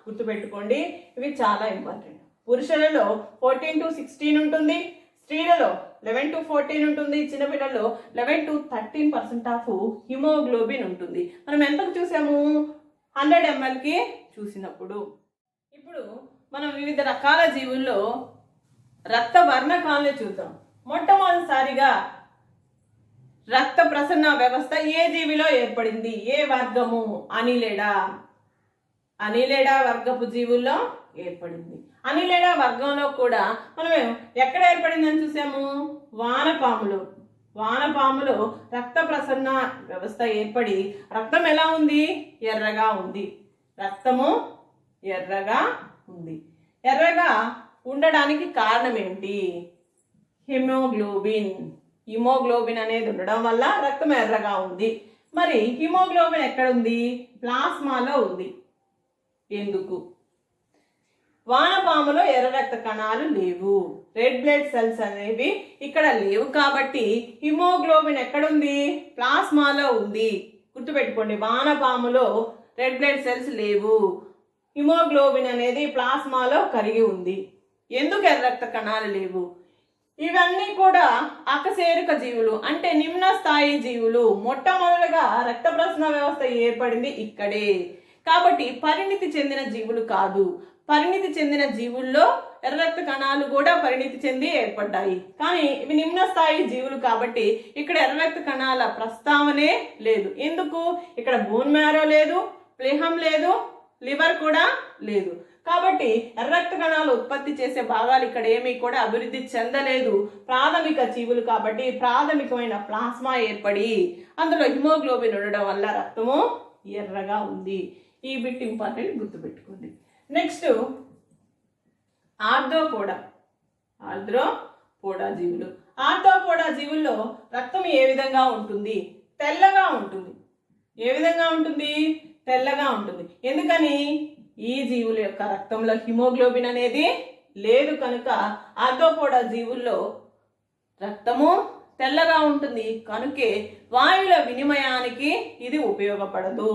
గుర్తుపెట్టుకోండి. ఇవి చాలా ఇంపార్టెంట్. పురుషులలో 14 to 16 ఉంటుంది, స్త్రీలలో 11 to 14 ఉంటుంది, చిన్నపిల్లల్లో 11 to 13% ఆఫ్ హిమోగ్లోబిన్ ఉంటుంది. మనం ఎంతకు చూసాము? 100 ml కి చూసినప్పుడు. ఇప్పుడు మనం వివిధ రకాల జీవుల్లో రక్త వర్ణకాలను చూద్దాం. మొట్టమొదటిసారిగా రక్త ప్రసరణ వ్యవస్థ ఏ జీవిలో ఏర్పడింది? ఏ వర్గము? అనిలేడా వర్గపు జీవుల్లో ఏర్పడింది. అనిలేడా వర్గంలో కూడా మనం ఎక్కడ ఏర్పడిందని చూసాము? వానపాములో రక్త ప్రసరణ వ్యవస్థ ఏర్పడి రక్తం ఎలా ఉంది? ఎర్రగా ఉంది. రక్తము ఎర్రగా ఉంది. ఎర్రగా ఉండడానికి కారణం ఏంటి? హిమోగ్లోబిన్ అనేది ఉండడం వల్ల రక్తం ఎర్రగా ఉంది. మరి హిమోగ్లోబిన్ ఎక్కడ ఉంది? ప్లాస్మాలో ఉంది. ఎందుకు? వానపాములో ఎర్ర రక్త కణాలు లేవు, రెడ్ బ్లడ్ సెల్స్ అనేవి ఇక్కడ లేవు కాబట్టి హిమోగ్లోబిన్ ఎక్కడుంది? ప్లాస్మాలో ఉంది. గుర్తుపెట్టుకోండి, వానపాములో రెడ్ బ్లడ్ సెల్స్ లేవు, హిమోగ్లోబిన్ అనేది ప్లాస్మాలో కరిగి ఉంది. ఎందుకు ఎర్ర రక్త కణాలు లేవు? ఇవన్నీ కూడా అకశేరుక జీవులు అంటే నిమ్న స్థాయి జీవులు. మొట్టమొదటిగా రక్త ప్రసరణ వ్యవస్థ ఏర్పడింది ఇక్కడే కాబట్టి పరిణితి చెందిన జీవులు కాదు. పరిణితి చెందిన జీవుల్లో ఎర్ర రక్త కణాలు కూడా పరిణితి చెంది ఏర్పడ్డాయి. కానీ ఇవి నిమ్న స్థాయి జీవులు కాబట్టి ఇక్కడ ఎర్ర రక్త కణాల ప్రస్తావనే లేదు. ఎందుకు? ఇక్కడ బోన్ మ్యారో లేదు, ప్లేహం లేదు, లివర్ కూడా లేదు. కాబట్టి ఎర్ర రక్త కణాలు ఉత్పత్తి చేసే భాగాలు ఇక్కడ ఏమీ కూడా అభివృద్ధి చెందలేదు. ప్రాథమిక జీవులు కాబట్టి ప్రాథమికమైన ప్లాస్మా ఏర్పడి అందులో హిమోగ్లోబిన్ ఉండడం వల్ల రక్తము ఎర్రగా ఉంది. ఈ బిట్ ఇంపార్టెంట్, గుర్తుపెట్టుకోండి. నెక్స్ట్ ఆర్థ్రోపోడా జీవులు. ఆర్థ్రోపోడా జీవుల్లో రక్తం ఏ విధంగా ఉంటుంది? తెల్లగా ఉంటుంది. ఏ విధంగా ఉంటుంది? తెల్లగా ఉంటుంది. ఎందుకని? ఈ జీవుల యొక్క రక్తంలో హిమోగ్లోబిన్ అనేది లేదు కనుక ఆర్థ్రోపోడా జీవుల్లో రక్తము తెల్లగా ఉంటుంది. కనుకే వాయువుల వినిమయానికి ఇది ఉపయోగపడదు.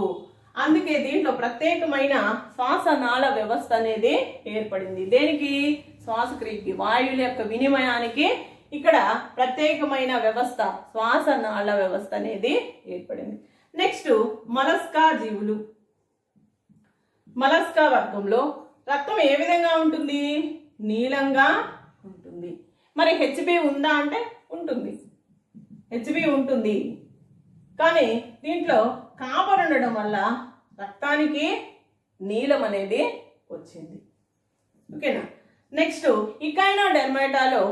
అందుకే దీంట్లో ప్రత్యేకమైన శ్వాసనాళ వ్యవస్థ అనేది ఏర్పడింది. దేనికి? శ్వాసక్రియకి, వాయువుల యొక్క వినిమయానికి ఇక్కడ ప్రత్యేకమైన వ్యవస్థ, శ్వాసనాళ వ్యవస్థ అనేది ఏర్పడింది. నెక్స్ట్ మలస్కా జీవులు. మలస్కా వర్గంలో రక్తం ఏ విధంగా ఉంటుంది? నీలంగా ఉంటుంది. మరి హెచ్బి ఉందా అంటే ఉంటుంది, హెచ్బి ఉంటుంది. కానీ దీంట్లో కాపర్ ఉండడం వల్ల రక్తానికి నీలం అనేది వచ్చింది. ఓకేనా? నెక్స్ట్ ఇకైనోడెర్మేటాలో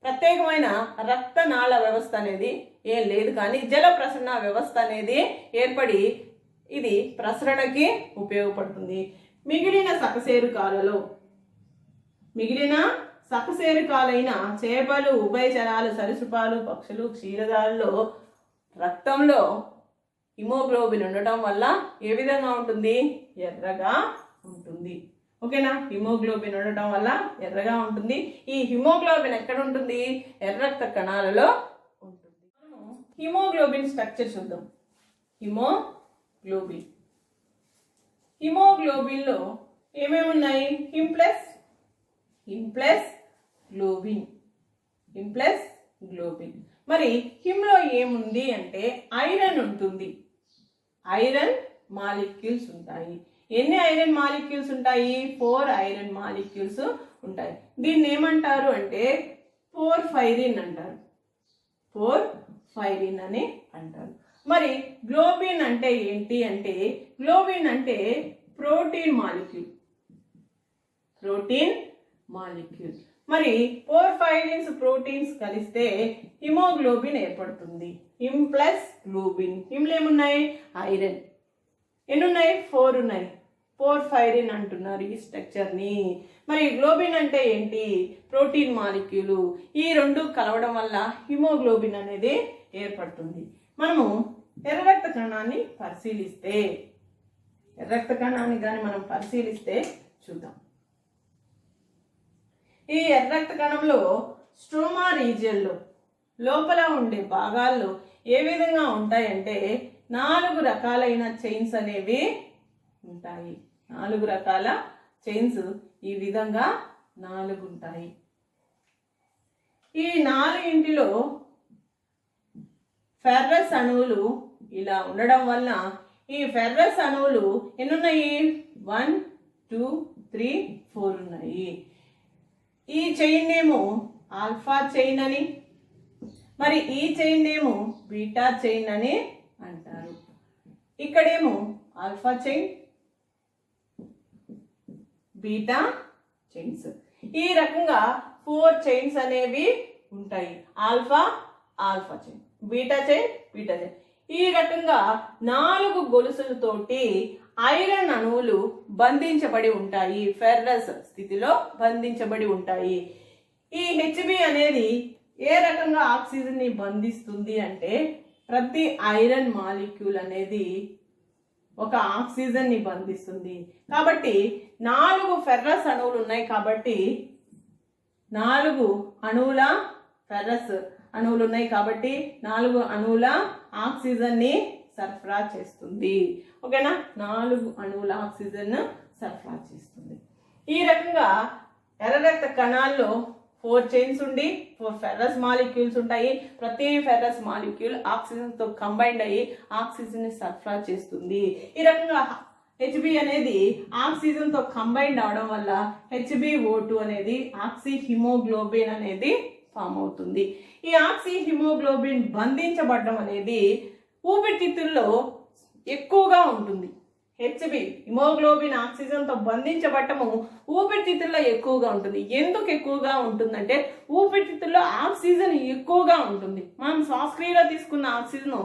ప్రత్యేకమైన రక్తనాళ వ్యవస్థ అనేది ఏం లేదు, కానీ జల ప్రసరణ వ్యవస్థ అనేది ఏర్పడి ఇది ప్రసరణకి ఉపయోగపడుతుంది. మిగిలిన సకశేరుకాలైన చేపలు, ఉభయచరాలు, సరీసృపాలు, పక్షులు, క్షీరదాలలో రక్తంలో హిమోగ్లోబిన్ ఉండటం వల్ల ఏ విధంగా ఉంటుంది? ఎర్రగా ఉంటుంది. ఓకేనా? హిమోగ్లోబిన్ ఉండటం వల్ల ఎర్రగా ఉంటుంది. ఈ హిమోగ్లోబిన్ ఎక్కడ ఉంటుంది? ఎర్ర రక్త కణాలలో ఉంటుంది. హిమోగ్లోబిన్ స్ట్రక్చర్ చూద్దాం. హిమోగ్లోబిన్ లో ఏమేమి ఉన్నాయి? Him plus globin. మరి హిమ్ లో ఏముంది అంటే ఐరన్ ఉంటుంది. ఐరన్ మాలిక్యూల్స్ ఉంటాయి. ఎన్ని ఐరన్ మాలిక్యూల్స్ ఉంటాయి? 4 ఐరన్ మాలిక్యూల్స్ ఉంటాయి. దీన్ని ఏమంటారు అంటే పోర్ఫైరిన్ అంటారు. పోర్ఫైరిన్ అని అంటారు. మరి గ్లోబిన్ అంటే ఏంటి అంటే, గ్లోబిన్ అంటే ప్రోటీన్ మాలిక్యూల్. మరి పోర్ఫైరిన్స్ ప్రోటీన్స్ కలిస్తే హిమోగ్లోబిన్ ఏర్పడుతుంది. Haem plus globin. హిమ్లో ఏమున్నాయి? ఐరన్. ఎన్ని ఉన్నాయి? 4 ఉన్నాయి. పోర్ఫైరిన్ అంటున్నారు ఈ స్ట్రక్చర్ ని. మరి గ్లోబిన్ అంటే ఏంటి? Protein molecule. ఈ రెండు కలవడం వల్ల హిమోగ్లోబిన్ అనేది ఏర్పడుతుంది. మనము ఎర్ర రక్త కణాన్ని పరిశీలిస్తే చూద్దాం. ఈ ఎర్ర రక్త కణంలో స్ట్రోమా రీజియన్ లో లోపల ఉండే భాగాల్లో ఏ విధంగా ఉంటాయంటే 4 రకాలైన చైన్స్ అనేవి ఉంటాయి. 4 రకాల చైన్స్ ఈ విధంగా 4 ఉంటాయి. ఈ 4 ఫెర్రస్ అణువులు ఇలా ఉండడం వల్ల ఈ ఫెర్రస్ అణువులు ఎన్నున్నాయి? 1, 2, 3, 4 ఉన్నాయి. ఈ చైన్ ఏమో ఆల్ఫా చైన్ అని, మరి ఈ చైన్ ఏమో బీటా చైన్ అని అంటారు. ఇక్కడేమో ఆల్ఫా చైన్, బీటా చైన్స్. ఈ రకంగా 4 చైన్స్ అనేవి ఉంటాయి. Alpha chain, beta chain. ఈ రకంగా 4 గొలుసులతోటి ఐరన్ అణువులు బంధించబడి ఉంటాయి. ఫెర్రస్ స్థితిలో బంధించబడి ఉంటాయి. ఈ హెచ్బి అనేది ఏ రకంగా ఆక్సిజన్ ని బంధిస్తుంది అంటే, ప్రతి ఐరన్ మాలిక్యూల్ అనేది ఒక ఆక్సిజన్ ని బంధిస్తుంది. కాబట్టి 4 ఫెర్రస్ అణువులు ఉన్నాయి. కాబట్టి 4 అణువుల ఫెర్రస్ అణువులు ఉన్నాయి. కాబట్టి 4 అణువుల ఆక్సిజన్ ని సరఫరా చేస్తుంది. ఓకేనా? 4 అణువుల ఆక్సిజన్ సరఫరా చేస్తుంది. ఈ రకంగా ఎర్ర రక్త కణాల్లో 4 చైన్స్ ఉండి 4 ఫెర్రస్ మాలిక్యూల్స్ ఉంటాయి. ప్రతి ఫెర్రస్ మాలిక్యూల్ ఆక్సిజన్ తో కంబైండ్ అయ్యి ఆక్సిజన్ ని సరఫరా చేస్తుంది. ఈ రకంగా హెచ్బి అనేది ఆక్సిజన్ తో కంబైండ్ అవడం వల్ల HbO2 అనేది ఆక్సి హిమోగ్లోబిన్ అనేది ఫామ్ అవుతుంది. ఈ ఆక్సి హిమోగ్లోబిన్ బంధించబడడం అనేది ఊపిరితిత్తుల్లో ఎక్కువగా ఉంటుంది. హెచ్బి హిమోగ్లోబిన్ ఆక్సిజన్ తో బంధించబడటము ఊపిరితిత్తుల్లో ఎక్కువగా ఉంటుంది. ఎందుకు ఎక్కువగా ఉంటుందంటే, ఊపిరితిత్తుల్లో ఆక్సిజన్ ఎక్కువగా ఉంటుంది. మనం శ్వాసక్రియలో తీసుకున్న ఆక్సిజన్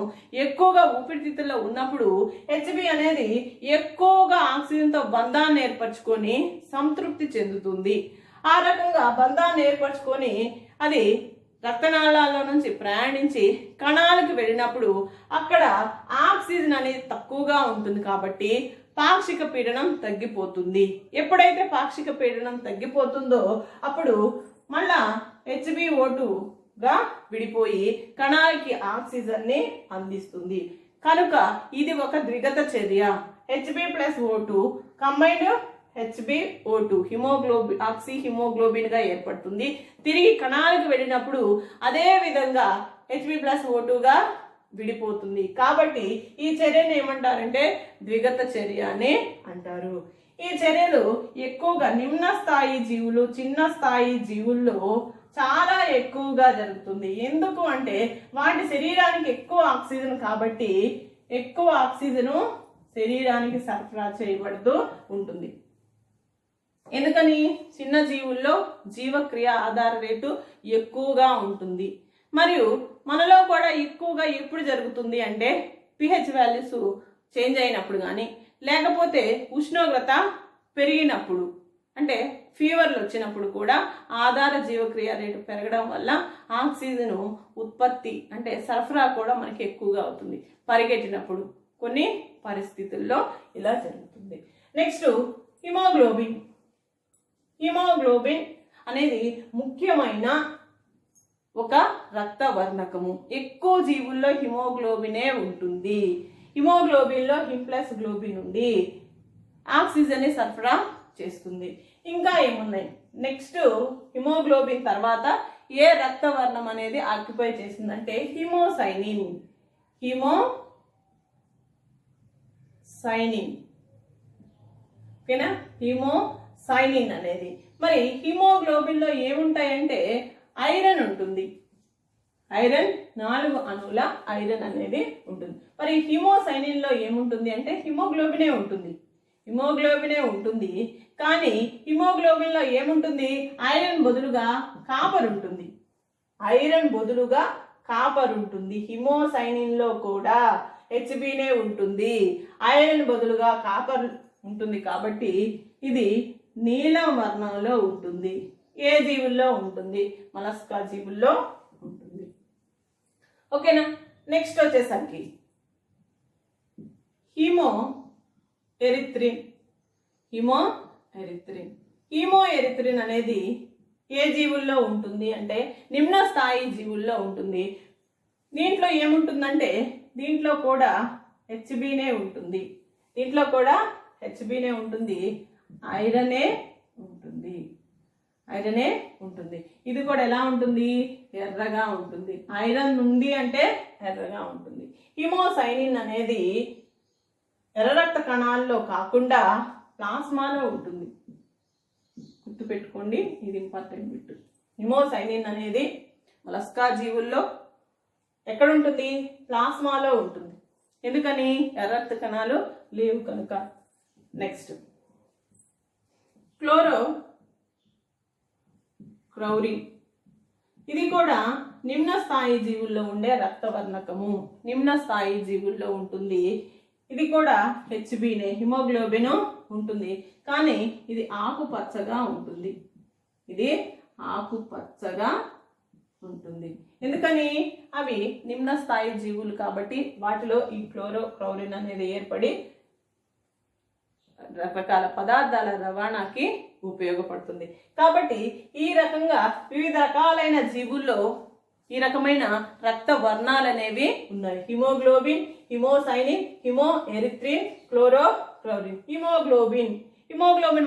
ఎక్కువగా ఊపిరితిత్తుల్లో ఉన్నప్పుడు హెచ్బి అనేది ఎక్కువగా ఆక్సిజన్ తో బంధాన్ని ఏర్పరచుకొని సంతృప్తి చెందుతుంది. ఆ రకంగా బంధాన్ని ఏర్పరచుకొని అది రక్తనాళాల నుంచి ప్రయాణించి కణాలకు వెళ్ళినప్పుడు అక్కడ ఆక్సిజన్ అనేది తక్కువగా ఉంటుంది. కాబట్టి పాక్షిక పీడనం తగ్గిపోతుంది. ఎప్పుడైతే పాక్షిక పీడనం తగ్గిపోతుందో అప్పుడు మళ్ళా HbO2గా విడిపోయి కణాలకి ఆక్సిజన్ ని అందిస్తుంది. కనుక ఇది ఒక ద్విగత చర్య. Hb+O2 combined HbO2 haemoglobin oxy haemoglobin గా ఏర్పడుతుంది. తిరిగి కణాలకు వెళ్ళినప్పుడు అదే విధంగా Hb+O2 గా విడిపోతుంది. కాబట్టి ఈ చర్యను ఏమంటారంటే ద్విగత చర్య అని అంటారు. ఈ చర్యలు ఎక్కువగా నిమ్న స్థాయి జీవులు, చిన్న స్థాయి జీవుల్లో చాలా ఎక్కువగా జరుగుతుంది. ఎందుకు అంటే వాటి శరీరానికి ఎక్కువ ఆక్సిజన్ కాబట్టి ఎక్కువ ఆక్సిజన్ శరీరానికి సరఫరా చేయబడుతూ ఉంటుంది. ఎందుకని చిన్న జీవుల్లో జీవక్రియ ఆధార రేటు ఎక్కువగా ఉంటుంది. మరియు మనలో కూడా ఎక్కువగా ఎప్పుడు జరుగుతుంది అంటే pH వాల్యూస్ చేంజ్ అయినప్పుడు కానీ లేకపోతే ఉష్ణోగ్రత పెరిగినప్పుడు అంటే ఫీవర్లు వచ్చినప్పుడు కూడా ఆధార జీవక్రియ రేటు పెరగడం వల్ల ఆక్సిజన్ ఉత్పత్తి అంటే సరఫరా కూడా మనకి ఎక్కువగా అవుతుంది పరిగెట్టినప్పుడు. కొన్ని పరిస్థితుల్లో ఇలా జరుగుతుంది. Next haemoglobin. హిమోగ్లోబిన్ అనేది ముఖ్యమైన ఒక రక్త వర్ణకము. ఎక్కువ జీవుల్లో హిమోగ్లోబినే ఉంటుంది. హిమోగ్లోబిన్లో హిమ్+గ్లోబిన్ ఉంది, ఆక్సిజన్ని సరఫరా చేస్తుంది. ఇంకా ఏమున్నాయి? నెక్స్ట్ హిమోగ్లోబిన్ తర్వాత ఏ రక్త వర్ణం అనేది ఆక్యుపై చేసిందంటే హిమోసైనిన్. ఓకేనా? హిమోసైనిన్ అనేది. మరి హిమోగ్లోబిన్లో ఏముంటాయంటే ఐరన్ ఉంటుంది. ఐరన్ 4 అణువుల ఐరన్ అనేది ఉంటుంది. మరి హిమోసైనిన్లో ఏముంటుంది అంటే హిమోగ్లోబినే ఉంటుంది. కానీ హిమోగ్లోబిన్లో ఏముంటుంది? ఐరన్ బదులుగా కాపర్ ఉంటుంది. హిమోసైనిన్లో కూడా హెచ్బినే ఉంటుంది, ఐరన్ బదులుగా కాపర్ ఉంటుంది. కాబట్టి ఇది నీలం వర్ణంలో ఉంటుంది. ఏ జీవుల్లో ఉంటుంది? మలస్కా జీవుల్లో ఉంటుంది. ఓకేనా? నెక్స్ట్ వచ్చేసరికి హిమో ఎరిత్రిన్ అనేది ఏ జీవుల్లో ఉంటుంది అంటే నిమ్న స్థాయి జీవుల్లో ఉంటుంది. దీంట్లో ఏముంటుందంటే దీంట్లో కూడా హెచ్బినే ఉంటుంది, ఐరనే ఉంటుంది. ఇది కూడా ఎలా ఉంటుంది? ఎర్రగా ఉంటుంది. ఐరన్ ఉంది అంటే ఎర్రగా ఉంటుంది. హిమోసైనిన్ అనేది ఎర్ర రక్త కణాల్లో కాకుండా ప్లాస్మాలో ఉంటుంది. గుర్తుపెట్టుకోండి, ఇది ఇంపార్టెంట్ బిట్. హిమోసైనిన్ అనేది మలస్కా జీవుల్లో ఎక్కడ ఉంటుంది? ప్లాస్మాలో ఉంటుంది. ఎందుకని? ఎర్ర రక్త కణాలు లేవు కనుక. నెక్స్ట్ క్లోరోక్రౌరిన్. ఇది కూడా నిమ్న స్థాయి జీవుల్లో ఉండే రక్తవర్ణకము. నిమ్న స్థాయి జీవుల్లో ఉంటుంది. ఇది కూడా హెచ్బినే, హిమోగ్లోబిన్ ఉంటుంది. కానీ ఇది ఆకుపచ్చగా ఉంటుంది. ఎందుకని? అవి నిమ్న స్థాయి జీవులు కాబట్టి వాటిలో ఈ క్లోరోక్రౌరిన్ అనేది ఏర్పడి రకరకాల పదార్థాల రవాణాకి ఉపయోగపడుతుంది. కాబట్టి ఈ రకంగా వివిధ రకాలైన జీవుల్లో ఈ రకమైన రక్త వర్ణాలు అనేవి ఉన్నాయి. Haemoglobin, haemocyanin, haemerythrin, chlorocruorin. Haemoglobin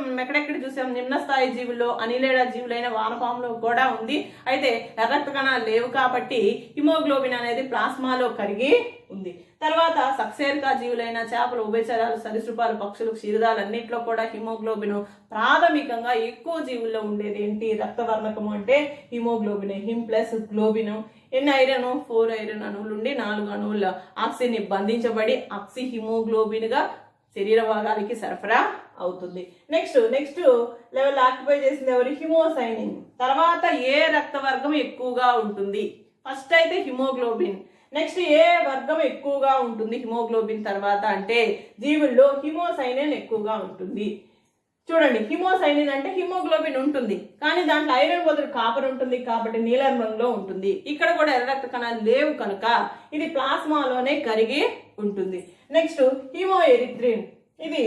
మనం ఎక్కడెక్కడ చూసాం? నిమ్న స్థాయి జీవుల్లో, అనిలేడ జీవులైన వానపాములో కూడా ఉంది. అయితే ఎర్రక్త కణాలు లేవు కాబట్టి హిమోగ్లోబిన్ అనేది ప్లాస్మాలో కరిగి ఉంది. తర్వాత సక్సేరికా జీవులైన చేపలు, ఉభయచరాలు, సరీసృపాలు, పక్షులు, క్షీరదాలు అన్నింటిలో కూడా హిమోగ్లోబిన్ ప్రాథమికంగా ఎక్కువ జీవుల్లో ఉండేది ఏంటి? రక్తవర్ణకము అంటే హిమోగ్లోబిన్. హిమ్+గ్లోబిన్. ఎన్ని ఐరన్? 4 ఐరన్ అణువులు ఉండి 4 అణువుల ఆక్సిజన్ బంధించబడి ఆక్సి హిమోగ్లోబిన్ గా శరీర భాగాలకి సరఫరా అవుతుంది. నెక్స్ట్ లెవెల్ ఆక్యుపై చేసింది ఎవరు? హిమోసైనిన్. తర్వాత ఏ రక్త వర్గం ఎక్కువగా ఉంటుంది? ఫస్ట్ అయితే హిమోగ్లోబిన్. నెక్స్ట్ ఏ వర్గం ఎక్కువగా ఉంటుంది హిమోగ్లోబిన్ తర్వాత అంటే జీవుల్లో హిమోసైనిన్ ఎక్కువగా ఉంటుంది. చూడండి, హిమోసైనిన్ అంటే హిమోగ్లోబిన్ ఉంటుంది కానీ దాంట్లో ఐరన్ బదులు కాపర్ ఉంటుంది కాబట్టి నీలం రంగులో ఉంటుంది. ఇక్కడ కూడా ఎర్ర రక్త కణాలు లేవు కనుక ఇది ప్లాస్మాలోనే కరిగి ఉంటుంది. Next హిమో erythrin. ఇది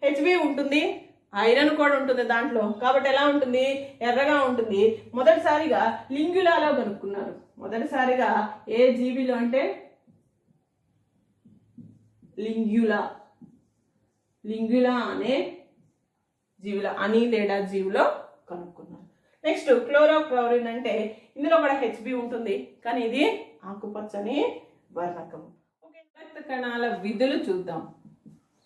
హెచ్బి ఉంటుంది, ఐరన్ కూడా ఉంటుంది దాంట్లో కాబట్టి ఎలా ఉంటుంది? ఎర్రగా ఉంటుంది. మొదటిసారిగా లింగులాలో కనుక్కున్నారు. మొదటిసారిగా ఏ జీవిలో అంటే లింగ్యులా. లింగులా అనే జీవుల అని లేదా జీవులో కనుక్కున్నారు. నెక్స్ట్ క్లోరోక్లోరిన్ అంటే ఇందులో కూడా హెచ్బి ఉంటుంది, కానీ ఇది ఆకుపచ్చని వర్ణకం. ఓకే, రక్త కణాల విధులు చూద్దాం.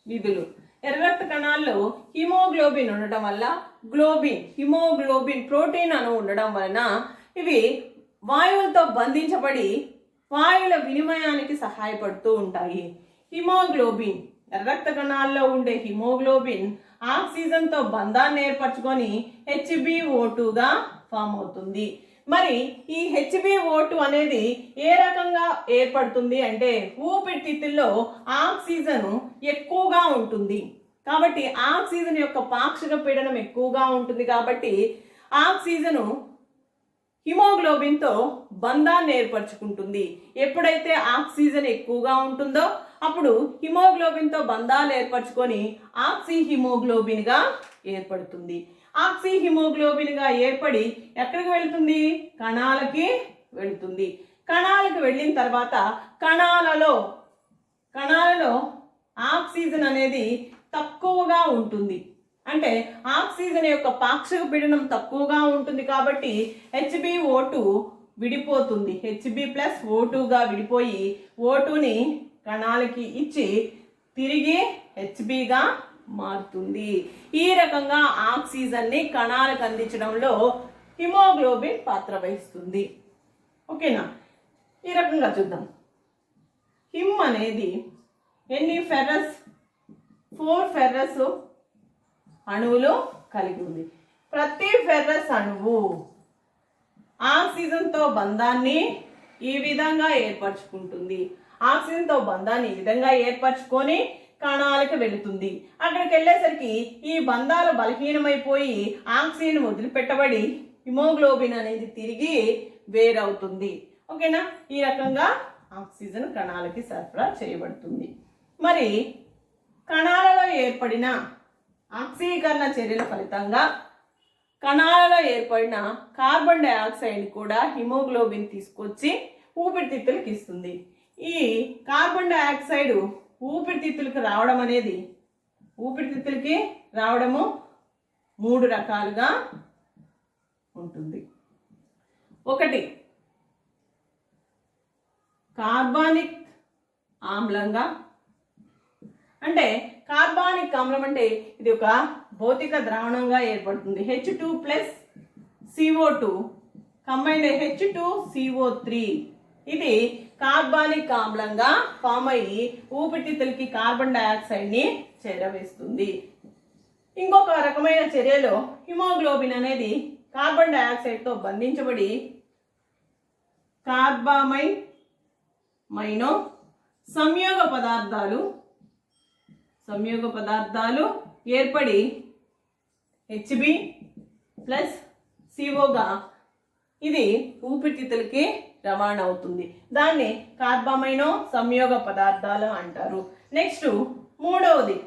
విధులు: ఎర్ర రక్త కణాల్లో హిమోగ్లోబిన్ ఉండటం వల్ల హిమోగ్లోబిన్ ప్రోటీన్ అణువు ఉండడం వలన ఇవి వాయువులతో బంధించబడి వాయువుల వినిమయానికి సహాయపడుతూ ఉంటాయి. హిమోగ్లోబిన్, ఎర్ర రక్త కణాల్లో ఉండే హిమోగ్లోబిన్ ఆక్సిజన్తో బంధాన్ని ఏర్పరచుకొని HbO2గా ఫామ్ అవుతుంది. మరి ఈ HbO2 అనేది ఏ రకంగా ఏర్పడుతుంది అంటే ఊపిరితిత్తుల్లో ఆక్సిజన్ ఎక్కువగా ఉంటుంది కాబట్టి ఆక్సిజన్ యొక్క పాక్షిక పీడనం ఎక్కువగా ఉంటుంది కాబట్టి ఆక్సిజన్ హిమోగ్లోబిన్తో బంధాన్ని ఏర్పరచుకుంటుంది. ఎప్పుడైతే ఆక్సిజన్ ఎక్కువగా ఉంటుందో అప్పుడు హిమోగ్లోబిన్తో బంధాలు ఏర్పరచుకొని ఆక్సిహిమోగ్లోబిన్గా ఏర్పడుతుంది. ఆక్సిహిమోగ్లోబిన్గా ఏర్పడి ఎక్కడికి వెళుతుంది? కణాలకి వెళుతుంది. కణాలకు వెళ్ళిన తర్వాత కణాలలో ఆక్సిజన్ అనేది తక్కువగా ఉంటుంది. అంటే ఆక్సిజన్ యొక్క పాక్షిక పీడనం తక్కువగా ఉంటుంది కాబట్టి HbO2 విడిపోతుంది. Hb+O2గా విడిపోయి O2ని కణాలకి ఇచ్చి తిరిగి Hbగా మారుతుంది. ఈ రకంగా ఆక్సిజన్ని కణాలకు అందించడంలో హిమోగ్లోబిన్ పాత్ర వహిస్తుంది. ఓకేనా? ఈ రకంగా చూద్దాం. హిమ్ అనేది ఎన్ని ఫెర్రస్? 4 ఫెర్రస్ అణువులు కలిగి ఉంది. ప్రతి ఫెర్రస్ అణువు ఆక్సిజన్తో బంధాన్ని ఈ విధంగా ఏర్పరచుకుంటుంది. ఆక్సిజన్తో బంధాన్ని ఈ విధంగా ఏర్పరచుకొని కణాలకు వెళుతుంది. అక్కడికి వెళ్ళేసరికి ఈ బంధాలు బలహీనమైపోయి ఆక్సిజన్ వదిలిపెట్టబడి హిమోగ్లోబిన్ అనేది తిరిగి వేరవుతుంది. ఓకేనా? ఈ రకంగా ఆక్సిజన్ కణాలకి సరఫరా చేయబడుతుంది. మరి కణాలలో ఏర్పడిన ఆక్సీకరణ చర్యల ఫలితంగా కణాలలో ఏర్పడిన కార్బన్ డైఆక్సైడ్ కూడా హిమోగ్లోబిన్ తీసుకొచ్చి ఊపిరితిత్తులకు ఇస్తుంది. ఈ కార్బన్ డైఆక్సైడ్ ఊపిరితిత్తులకు రావడము 3 రకాలుగా ఉంటుంది. ఒకటి కార్బానిక్ ఆమ్లంగా, అంటే కార్బానిక్ ఆమ్లం అంటే ఇది ఒక భౌతిక ద్రావణంగా ఏర్పడుతుంది. H2+CO2 కంబైన్డ్ H2CO3 ఇది కార్బానిక్ ఆమ్లంగా ఫామ్ అయ్యి ఊపిరితిత్తులకి కార్బన్ డైఆక్సైడ్ ని చేరవేస్తుంది. ఇంకొక రకమైన చర్యలో హిమోగ్లోబిన్ అనేది కార్బన్ డైఆక్సైడ్తో బంధించబడి కార్బామైనో సంయోగ పదార్థాలు ఏర్పడి Hb+CO గా ఇది ఊపిరితిత్తులకి రవాణా అవుతుంది. దాన్ని కార్బమైనో సంయోగ పదార్థాలు అంటారు. నెక్స్ట్ మూడవది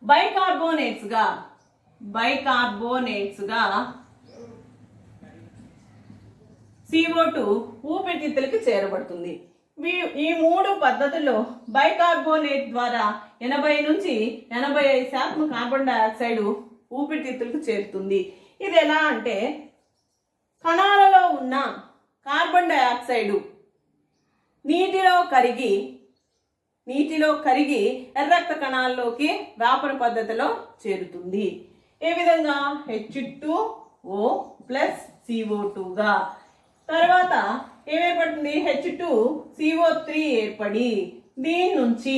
బైకార్బోనేట్స్ గా CO2 ఊపిరితిత్తులకి చేరబడుతుంది. ఈ 3 పద్ధతుల్లో బైకార్బోనేట్ ద్వారా 80 నుంచి 85% కార్బన్ డైఆక్సైడ్ ఊపిరితిత్తులకు చేరుతుంది. ఇది ఎలా అంటే కణాలలో ఉన్న కార్బన్ డైఆక్సైడ్ నీటిలో కరిగి ఎర్ర రక్త కణాల్లోకి వేపన పద్ధతిలో చేరుతుంది. ఏ విధంగా? H2O+CO2గా. తర్వాత ఏమేర్పడుతుంది? H2CO3 ఏర్పడి దీని నుంచి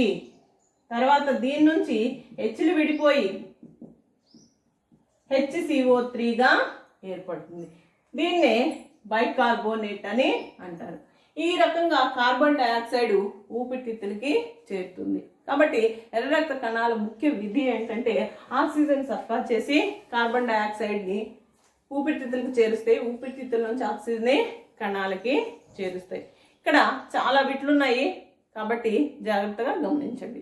Hలు విడిపోయి HCO3గా ఏర్పడుతుంది. దీన్నే బైకార్బోనేట్ అని అంటారు. ఈ రకంగా కార్బన్ డైఆక్సైడ్ ఊపిరితిత్తులకి చేరుతుంది. కాబట్టి ఎర్ర రక్త కణాల ముఖ్య విధి ఏంటంటే ఆక్సిజన్ సరఫరా చేసి కార్బన్ డైఆక్సైడ్ని ఊపిరితిత్తులకు చేరుస్తాయి. ఊపిరితిత్తుల నుంచి ఆక్సిజన్ని కణాలకి చేరుస్తాయి. ఇక్కడ చాలా బిట్లు ఉన్నాయి కాబట్టి జాగ్రత్తగా గమనించండి.